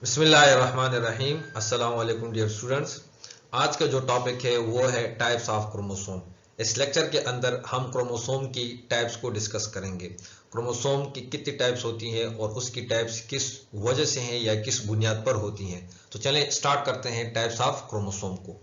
बिस्मिल्लाहिर्रहमानिर्रहीम। अस्सलाम वालेकुम डियर स्टूडेंट्स। आज का जो टॉपिक है वो है टाइप्स ऑफ क्रोमोसोम। इस लेक्चर के अंदर हम क्रोमोसोम की टाइप्स को डिस्कस करेंगे। क्रोमोसोम की कितनी टाइप्स होती हैं और उसकी टाइप्स किस वजह से हैं या किस बुनियाद पर होती हैं। तो चलें स्टार्ट करते हैं टाइप्स ऑफ क्रोमोसोम को।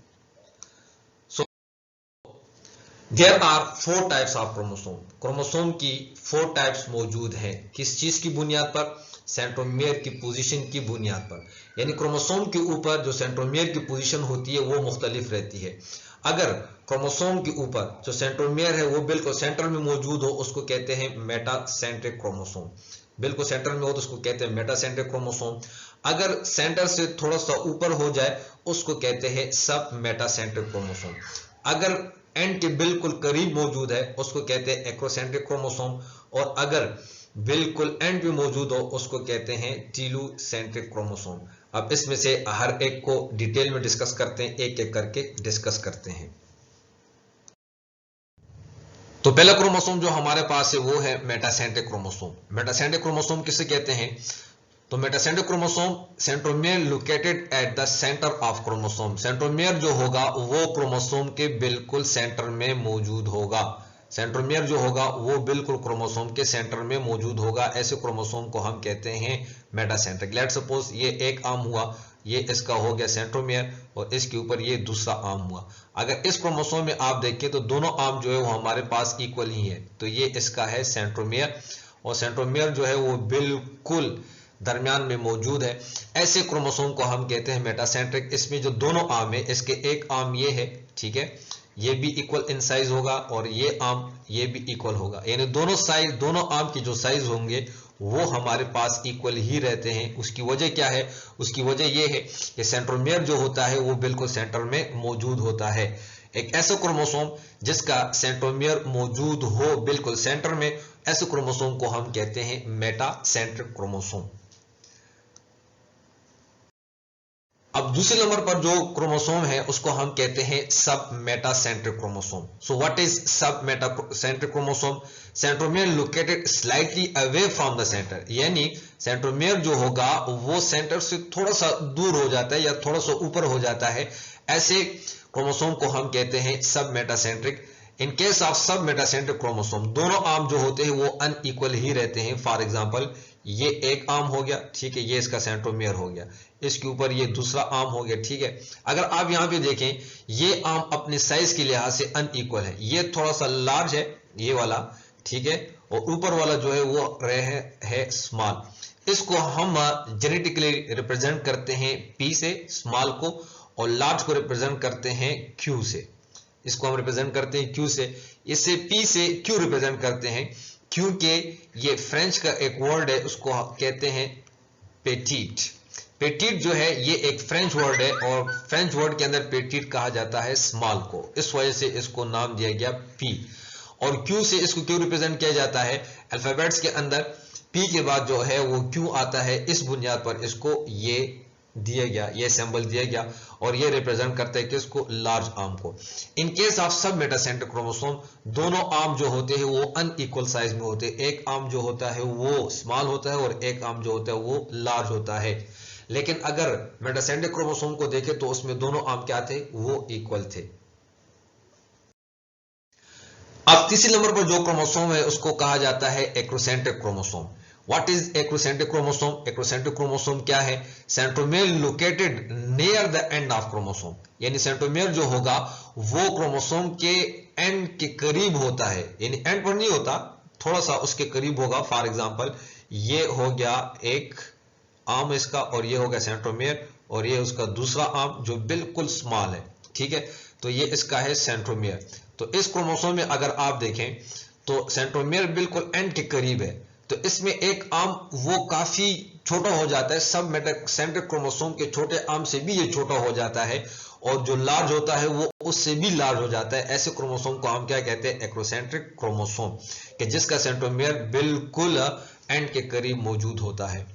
There are four types of chromosome. Chromosome की फोर टाइप्स मौजूद हैं। किस चीज की बुनियाद पर? सेंट्रोमियर की पोजीशन की बुनियाद पर। यानी क्रोमोसोम के ऊपर जो सेंट्रोमियर की पोजीशन होती है वो मुख्तलिफ रहती है। अगर क्रोमोसोम के ऊपर जो सेंट्रोमियर है वो बिल्कुल सेंटर में मौजूद हो उसको कहते हैं मेटासेंट्रिक क्रोमोसोम। बिल्कुल सेंटर में हो तो उसको कहते हैं मेटासेंट्रिक क्रोमोसोम। अगर सेंटर से थोड़ा सा ऊपर हो जाए उसको कहते हैं सब मेटासेंट्रिक क्रोमोसोम। अगर एंड के बिल्कुल करीब मौजूद है उसको कहते हैं एक्रोसेंट्रिक क्रोमोसोम। और अगर बिल्कुल एंड पे मौजूद हो उसको कहते हैं टीलोसेंट्रिक क्रोमोसोम। अब इसमें से हर एक को डिटेल में डिस्कस करते हैं, एक एक करके डिस्कस करते हैं। तो पहला क्रोमोसोम जो हमारे पास है वो है मेटासेंट्रिक क्रोमोसोम। मेटासेंट्रिक क्रोमोसोम किसे कहते हैं? तो metacentric chromosome centromere located at the centre of chromosome. Centromere जो होगा वो क्रोमोसोम के बिल्कुल सेंटर में मौजूद होगा। सेंट्रोमियर जो होगा वो बिल्कुल क्रोमोसोम के सेंटर में मौजूद होगा। ऐसे क्रोमोसोम को हम कहते हैं मेटासेंट्रिक। लेट सपोज ये एक आर्म हुआ, ये इसका हो गया सेंट्रोमियर और इसके ऊपर ये दूसरा आर्म हुआ। अगर इस क्रोमोसोम में आप देखें तो दोनों आर्म जो है वो हमारे पास इक्वल ही है। तो ये इसका है सेंट्रोमियर और सेंट्रोमियर जो है वो बिल्कुल दरमियान में मौजूद है। ऐसे क्रोमोसोम को हम कहते हैं मेटासेंट्रिक। इसमें जो दोनों आर्म है, इसके एक आर्म ये है, ठीक है, ये भी इक्वल इन साइज होगा और ये आर्म ये भी इक्वल होगा। यानी दोनों साइज, दोनों आर्म की जो साइज होंगे वो हमारे पास इक्वल ही रहते हैं। उसकी वजह क्या है? उसकी वजह ये है कि सेंट्रोमियर जो होता है वो बिल्कुल सेंटर में मौजूद होता है। एक ऐसा क्रोमोसोम जिसका सेंट्रोमियर मौजूद हो बिल्कुल सेंटर में, ऐसे क्रोमोसोम को हम कहते हैं मेटासेंट्रिक क्रोमोसोम। अब दूसरे नंबर पर जो क्रोमोसोम है उसको हम कहते हैं sub metacentric chromosome. So what is sub metacentric chromosome? Centromere located slightly away from the centre. यानी सेंट्रोमियर जो होगा वो सेंटर से थोड़ा सा दूर हो जाता है या थोड़ा सा ऊपर हो जाता है। ऐसे क्रोमोसोम को हम कहते हैं sub metacentric. In case of सब मेटासेंट्रिक क्रोमोसोम दोनों आर्म जो होते हैं वो अनइक्वल ही रहते हैं। फॉर एग्जांपल ये एक आर्म हो गया, ठीक है, ये इसका सेंट्रोमियर हो गया, इसके ऊपर ये दूसरा आर्म हो गया, ठीक है। अगर आप यहां पे देखें ये आर्म अपने साइज के लिहाज से अनइक्वल है। ये थोड़ा सा लार्ज है ये वाला, ठीक है, और ऊपर वाला जो है वो है स्मॉल। इसको हम जेनेटिकली रिप्रेजेंट करते हैं पी से स्मॉल को, और लार्ज को रिप्रेजेंट करते हैं क्यू से। इसको हम रिप्रेजेंट करते हैं क्यू से। इसे पी से क्यू रिप्रेजेंट करते हैं क्योंकि ये फ्रेंच का एक वर्ड है, उसको कहते हैं पेटीट। पेटीट जो है ये एक फ्रेंच वर्ड है और फ्रेंच वर्ड के अंदर पेटीट कहा जाता है स्मॉल को। इस वजह से इसको नाम दिया गया पी। और क्यू से इसको क्यों रिप्रेजेंट किया जाता है? अल्फाबेट्स के अंदर पी के बाद जो है वो क्यू आता है, इस बुनियाद पर इसको ये दिया गया, ये सिंबल दिया गया और ये रिप्रेजेंट करता है किसको? लार्ज आर्म को। इन केस ऑफ सब मेटासेंट्रिक क्रोमोसोम दोनों आर्म जो होते हैं वो अनइक्वल साइज में होते हैं। एक आर्म जो होता है वो स्मॉल होता है और एक आर्म जो होता है वो लार्ज होता है। लेकिन अगर मेटासेंट्रिक क्रोमोसोम को देखें तो उसमें दोनों आर्म क्या थे? वो इक्वल थे। अब तीसरे नंबर पर जो क्रोमोसोम है उसको कहा जाता है acrocentric chromosome. What is acrocentric chromosome? Acrocentric chromosome क्या है? Centromere located near the end of chromosome. यानी सेंट्रोमियर जो होगा वो क्रोमोसोम के एंड के करीब होता है, यानी एंड पर नहीं होता, थोड़ा सा उसके करीब होगा। फॉर एग्जांपल ये हो गया एक आर्म इसका और ये हो गया सेंट्रोमियर और ये उसका दूसरा आर्म जो बिल्कुल स्मॉल है, ठीक है, तो ये इसका है सेंट्रोमियर। तो इस क्रोमोसोम में अगर आप देखें तो सेंट्रोमियर बिल्कुल एंड के करीब है, तो इसमें एक आर्म वो काफी छोटा हो जाता है। सब मेटासेंट्रिक क्रोमोसोम के छोटे आर्म से भी ये छोटा हो जाता है और जो लार्ज होता है वो उससे भी लार्ज हो जाता है। ऐसे क्रोमोसोम को हम क्या कहते हैं? एक्रोसेंट्रिक क्रोमोसोम, कि जिसका सेंट्रोमियर बिल्कुल एंड के करीब मौजूद होता है।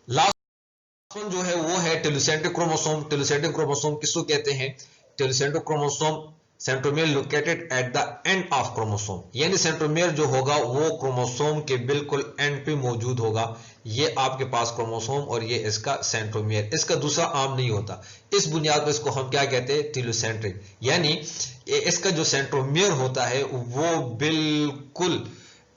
लास्ट वन जो है वो है टेलोसेंट्रिक क्रोमोसोम। टेलोसेंट्रिक क्रोमोसोम किसको कहते हैं? Telocentric chromosome centromere located at the end of chromosome. यानी सेंट्रोमियर जो होगा वो क्रोमोसोम के बिल्कुल एंड पे मौजूद होगा। ये आपके पास क्रोमोसोम और ये इसका सेंट्रोमियर, इसका दूसरा आर्म नहीं होता। इस बुनियाद पर इसको हम क्या कहते हैं, टेलोसेंट्रिक, यानी इसका जो सेंट्रोमियर होता है वो बिल्कुल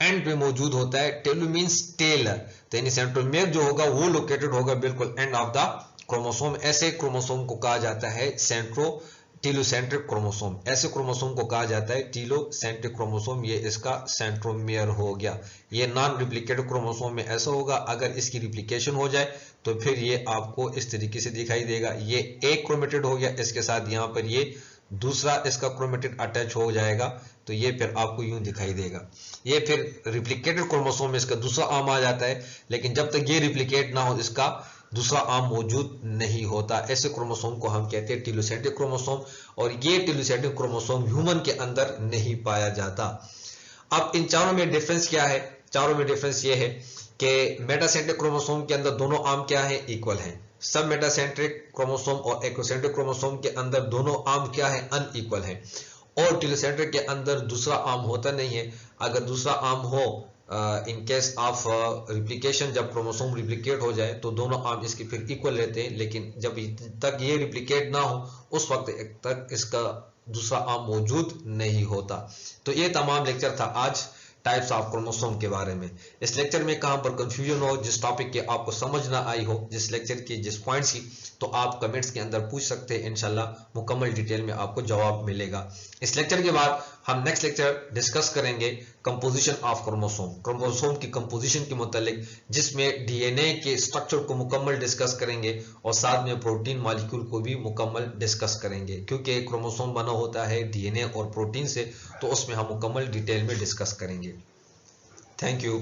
एंड पे मौजूद होता है। टेलो मीन्स टेलर, तो यानी सेंट्रोमियर जो होगा वो लोकेटेड होगा बिल्कुल एंड ऑफ द क्रोमोसोम। ऐसे क्रोमोसोम को कहा जाता है टेलोसेंट्रिक क्रोमोसोम। ऐसे क्रोमोसोम को कहा जाता है टेलोसेंट्रिक क्रोमोसोम। ये इसका सेंट्रोमियर हो गया। ये नॉन रिप्लिकेटेड क्रोमोसोम में ऐसा होगा, अगर इसकी रिप्लिकेशन हो जाए तो फिर ये आपको इस तरीके से दिखाई देगा। ये एक क्रोमेटिड हो गया, इसके साथ यहाँ पर ये दूसरा इसका क्रोमेटिड अटैच हो जाएगा, तो ये फिर आपको यूं दिखाई देगा। ये फिर रिप्लिकेटेड क्रोमोसोम में इसका दूसरा आर्म आ जाता है, लेकिन जब तक ये रिप्लिकेट ना हो इसका दूसरा आर्म मौजूद नहीं होता। ऐसे क्रोमोसोम को हम कहते हैं टेलोसेंट्रिक क्रोमोसोम, और ये टेलोसेंट्रिक क्रोमोसोम ह्यूमन के अंदर नहीं पाया जाता। अब इन चारों में डिफरेंस क्या है? चारों में डिफरेंस ये है कि मेटासेंट्रिक क्रोमोसोम के अंदर दोनों आर्म क्या है, इक्वल है। सब मेटासेंट्रिक क्रोमोसोम और एक्रोसेंट्रिक क्रोमोसोम के अंदर दोनों आर्म क्या है, अनइक्वल है। और टेलोसेंट्रिक के अंदर दूसरा आर्म होता नहीं है। अगर दूसरा आर्म हो इन केस ऑफ रिप्लिकेशन, जब क्रोमोसोम रिप्लिकेट हो जाए तो दोनों आर्म इसके फिर इक्वल रहते हैं, लेकिन जब तक ये रिप्लिकेट ना हो उस वक्त तक इसका दूसरा आर्म मौजूद नहीं होता। तो ये तमाम लेक्चर था आज टाइप्स ऑफ क्रोमोसोम के बारे में। इस लेक्चर में कहां पर कंफ्यूजन हो, जिस टॉपिक के आपको समझ ना आई हो, जिस लेक्चर की जिस पॉइंट्स की, तो आप कमेंट्स के अंदर पूछ सकते हैं। इंशाल्लाह मुकम्मल डिटेल में आपको जवाब मिलेगा। इस लेक्चर के बाद हम नेक्स्ट लेक्चर डिस्कस करेंगे कंपोजिशन ऑफ क्रोमोसोम, क्रोमोसोम की कंपोजिशन के मुतालिक, जिसमें डीएनए के स्ट्रक्चर को मुकम्मल डिस्कस करेंगे और साथ में प्रोटीन मॉलिक्यूल को भी मुकम्मल डिस्कस करेंगे, क्योंकि क्रोमोसोम बना होता है डीएनए और प्रोटीन से, तो उसमें हम मुकम्मल डिटेल में डिस्कस करेंगे। Thank you.